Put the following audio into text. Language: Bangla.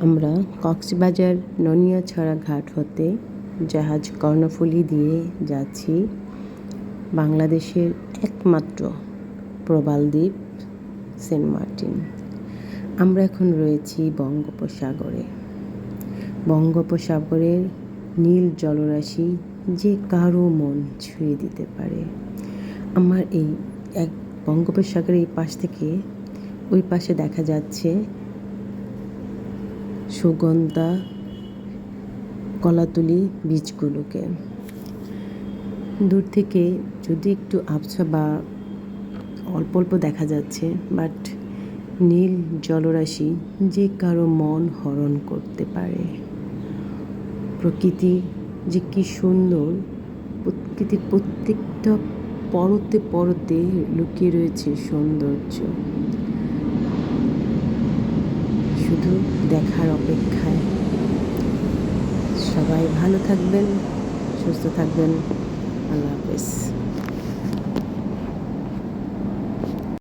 আমরা কক্সবাজার ননিয়াছড়া ঘাট হতে জাহাজ কর্ণফুলী দিয়ে যাচ্ছি বাংলাদেশের একমাত্র প্রবাল দ্বীপ সেন্ট মার্টিন। আমরা এখন রয়েছি বঙ্গোপসাগরে। বঙ্গোপসাগরের নীল জলরাশি যে কারো মন ছুঁয়ে দিতে পারে। আমার এই বঙ্গোপসাগরের এই পাশ থেকে ওই পাশে দেখা যাচ্ছে সুগন্ধা কলাতুলি বীজগুলোকে। দূর থেকে যদি একটু আবছা বা অল্প অল্প দেখা যাচ্ছে, বাট নীল জলরাশি যে কারো মন হরণ করতে পারে। প্রকৃতি যে কি সুন্দর, প্রকৃতির প্রত্যেকটা পরতে পরতে লুকিয়ে রয়েছে সৌন্দর্য। শুধু দেখার অপেক্ষায়। সবাই ভালো থাকবেন, সুস্থ থাকবেন। আল্লাহ হাফেজ।